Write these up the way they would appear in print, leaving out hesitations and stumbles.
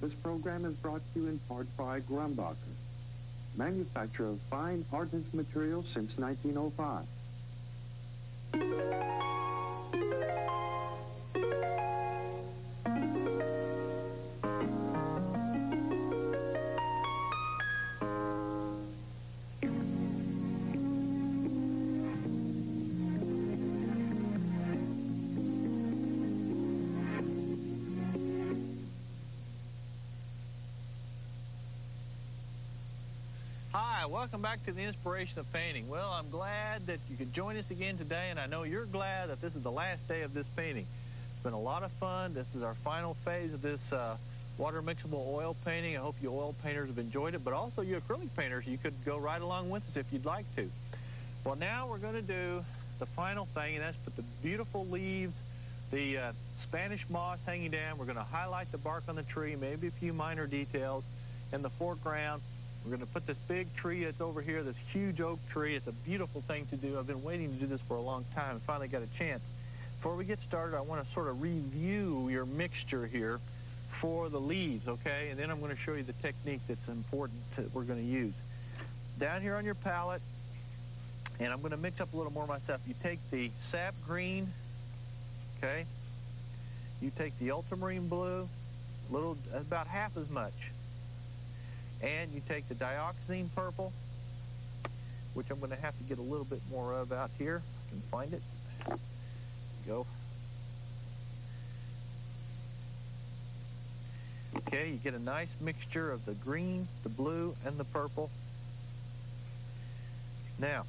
This program is brought to you in part by Grumbacher, manufacturer of fine artist materials since 1905. Hi, welcome back to the Inspiration of Painting. Well, I'm glad that you could join us again today, and I know you're glad that this is the last day of this painting. It's been a lot of fun. This is our final phase of this water mixable oil painting. I hope you oil painters have enjoyed it, but also you acrylic painters, you could go right along with us if you'd like to. Well, now we're going to do the final thing, and that's put the beautiful leaves, the Spanish moss hanging down. We're going to highlight the bark on the tree, maybe a few minor details in the foreground. We're going to put this big tree that's over here, this huge oak tree. It's a beautiful thing to do. I've been waiting to do this for a long time and finally got a chance. Before we get started, I want to sort of review your mixture here for the leaves, okay? And then I'm going to show you the technique that's important that we're going to use. Down here on your palette, and I'm going to mix up a little more myself. You take the sap green, okay? You take the ultramarine blue, about half as much. And you take the dioxazine purple, which I'm going to have to get a little bit more of out here. I can find it. There you go. Okay, you get a nice mixture of the green, the blue, and the purple. Now,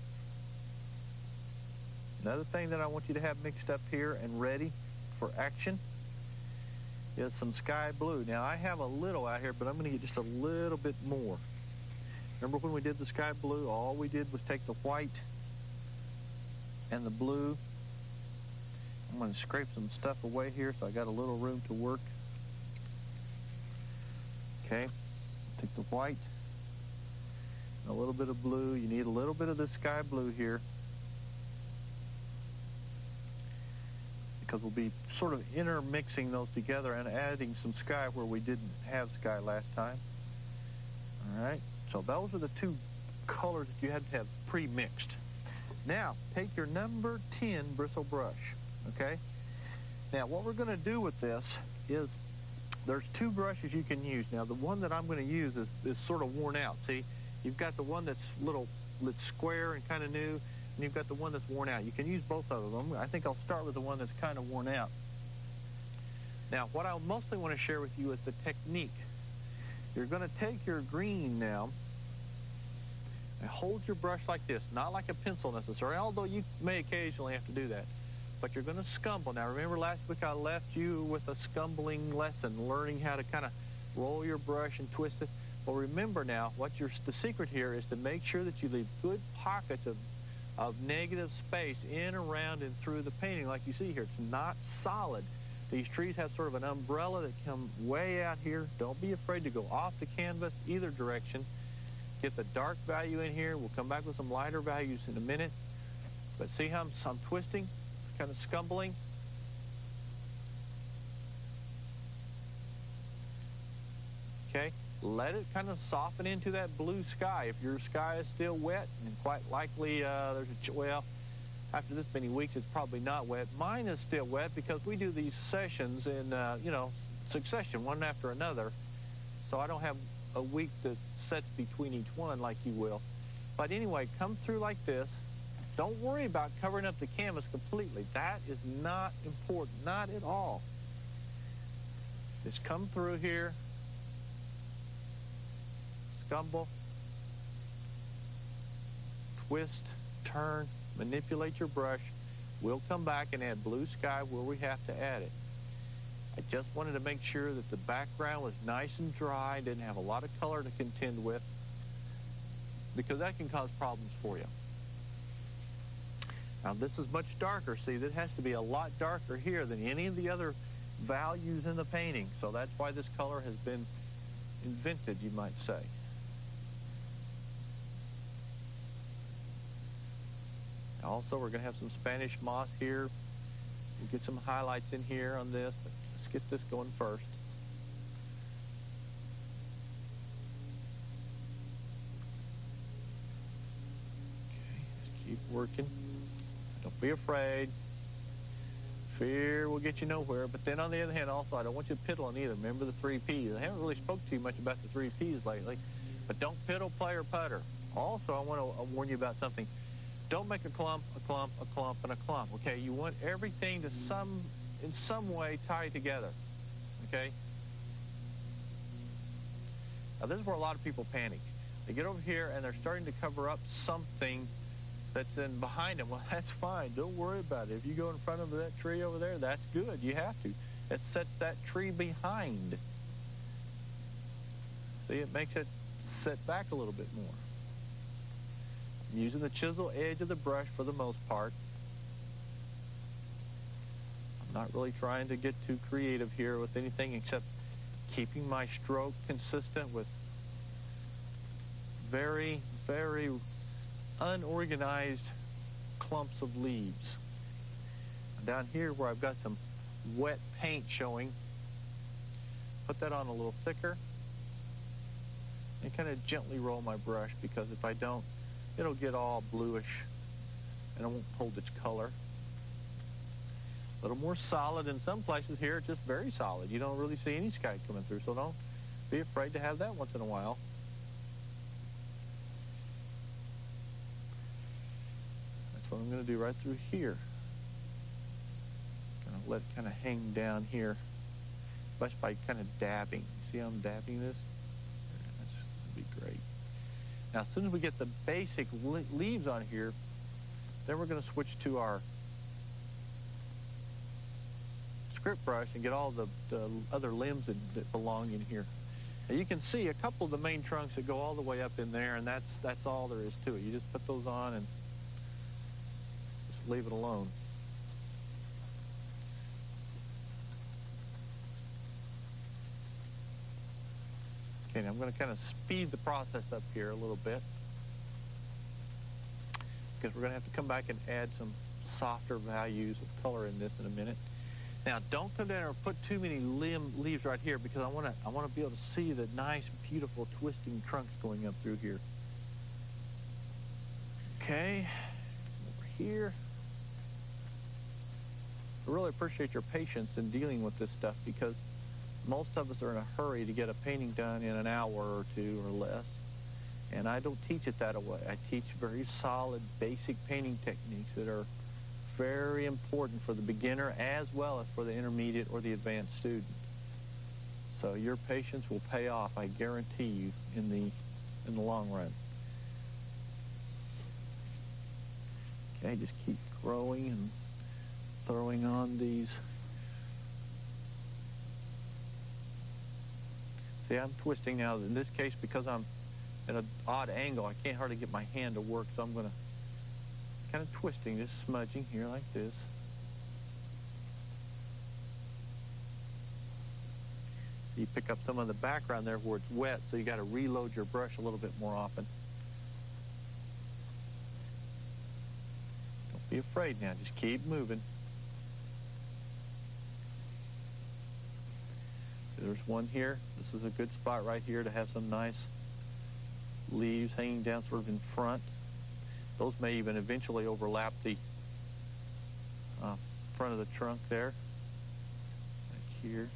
another thing that I want you to have mixed up here and ready for action is some sky blue. Now, I have a little out here, but I'm going to get just a little bit more. Remember when we did the sky blue, all we did was take the white and the blue. I'm going to scrape some stuff away here so I got a little room to work. Okay, take the white and a little bit of blue. You need a little bit of the sky blue here, because we'll be sort of intermixing those together and adding some sky where we didn't have sky last time. All right, so those are the two colors that you had to have pre-mixed. Now, take your number 10 bristle brush, okay? Now, what we're going to do with this is there's two brushes you can use. Now, the one that I'm going to use is sort of worn out. See, you've got the one that's square and kind of new, and you've got the one that's worn out. You can use both of them. I think I'll start with the one that's kind of worn out. Now, what I mostly want to share with you is the technique. You're going to take your green now and hold your brush like this, not like a pencil necessarily, although you may occasionally have to do that. But you're going to scumble. Now, remember last week I left you with a scumbling lesson, learning how to kind of roll your brush and twist it. Well, remember now, the secret here is to make sure that you leave good pockets of negative space in, around, and through the painting like you see here. It's not solid. These trees have sort of an umbrella that come way out here. Don't be afraid to go off the canvas either direction. Get the dark value in here. We'll come back with some lighter values in a minute. But see how I'm twisting, kind of scumbling? Okay. Let it kind of soften into that blue sky. If your sky is still wet, and quite likely after this many weeks, it's probably not wet. Mine is still wet because we do these sessions in, succession, one after another. So I don't have a week that sets between each one like you will. But anyway, come through like this. Don't worry about covering up the canvas completely. That is not important, not at all. Just come through here. Scumble, twist, turn, manipulate your brush. We'll come back and add blue sky where we have to add it. I just wanted to make sure that the background was nice and dry, didn't have a lot of color to contend with, because that can cause problems for you. Now, this is much darker. See, this has to be a lot darker here than any of the other values in the painting. So that's why this color has been invented, you might say. Also, we're going to have some Spanish moss here. We'll get some highlights in here on this. Let's get this going first. working. Don't be afraid. Fear will get you nowhere. But then on the other hand, also, I don't want you to piddle on either. Remember the 3 Ps. I haven't really spoke to you much about the 3 Ps lately. But don't piddle, play, or putter. Also, I want to warn you about something. Don't make a clump, a clump, a clump, and a clump. Okay, you want everything to in some way tie together. Okay? Now, this is where a lot of people panic. They get over here and they're starting to cover up something that's in behind them. Well, that's fine. Don't worry about it. If you go in front of that tree over there, that's good. You have to. It sets that tree behind. See, it makes it set back a little bit more. I'm using the chisel edge of the brush for the most part. I'm not really trying to get too creative here with anything except keeping my stroke consistent with very, very unorganized clumps of leaves. Down here where I've got some wet paint showing, put that on a little thicker and kind of gently roll my brush, because if I don't, it'll get all bluish and it won't hold its color. A little more solid in some places. Here it's just very solid. You don't really see any sky coming through, so don't be afraid to have that once in a while. That's what I'm going to do right through here. Going to let it kind of hang down here, just by kind of dabbing. See how I'm dabbing this? That's going to be great. Now, as soon as we get the basic leaves on here, then we're going to switch to our script brush and get all the other limbs that belong in here. Now, you can see a couple of the main trunks that go all the way up in there, and that's all there is to it. You just put those on and just leave it alone. Okay, now I'm going to kind of speed the process up here a little bit, because we're going to have to come back and add some softer values of color in this in a minute. Now, don't come down or put too many leaves right here, because I want to be able to see the nice, beautiful, twisting trunks going up through here. Okay, over here. I really appreciate your patience in dealing with this stuff, because most of us are in a hurry to get a painting done in an hour or two or less. And I don't teach it that way. I teach very solid, basic painting techniques that are very important for the beginner as well as for the intermediate or the advanced student. So your patience will pay off, I guarantee you, in the long run. Okay, just keep growing and throwing on these. See, I'm twisting now. In this case, because I'm at an odd angle, I can't hardly get my hand to work, so I'm going to kind of twisting, just smudging here like this. You pick up some of the background there where it's wet, so you got to reload your brush a little bit more often. Don't be afraid now, just keep moving. There's one here. This is a good spot right here to have some nice leaves hanging down sort of in front. Those may even eventually overlap the front of the trunk there, like here.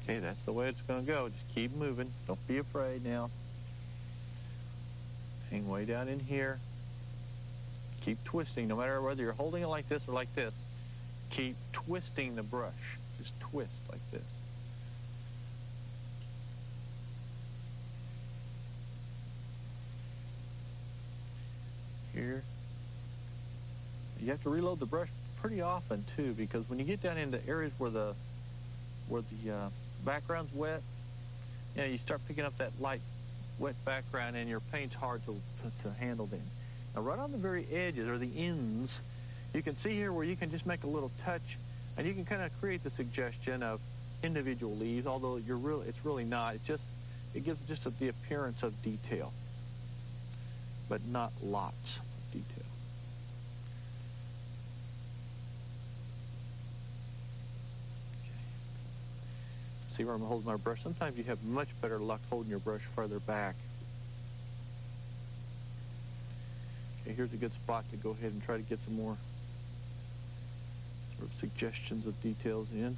Okay, that's the way it's going to go. Just keep moving. Don't be afraid now. Hang way down in here. Keep twisting, no matter whether you're holding it like this or like this. Keep twisting the brush. Just twist like this. Here. You have to reload the brush pretty often too, because when you get down into areas where the background's wet, you start picking up that light wet background, and your paint's hard to handle then. Now, right on the very edges or the ends, you can see here where you can just make a little touch, and you can kind of create the suggestion of individual leaves, although it's really not. It gives just the appearance of detail, but not lots of detail. See where I'm holding my brush? Sometimes you have much better luck holding your brush further back. Okay, here's a good spot to go ahead and try to get some more sort of suggestions of details in.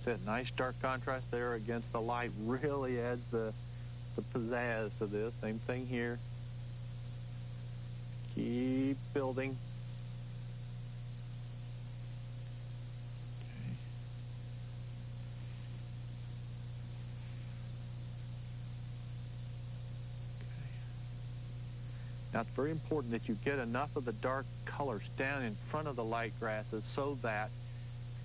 That nice dark contrast there against the light really adds the pizzazz to this. Same thing here. Keep building. Okay. Now it's very important that you get enough of the dark colors down in front of the light grasses so that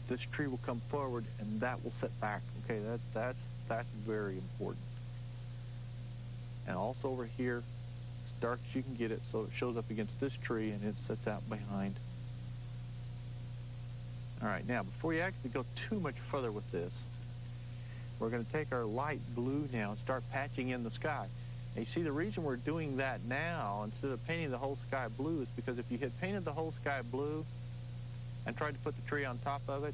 this tree will come forward and that will set back. Okay, that's very important. And also over here, as dark as you can get it so it shows up against this tree and it sets out behind. All right, now before you actually go too much further with this, we're going to take our light blue now and start patching in the sky. And you see the reason we're doing that now instead of painting the whole sky blue is because if you had painted the whole sky blue and tried to put the tree on top of it,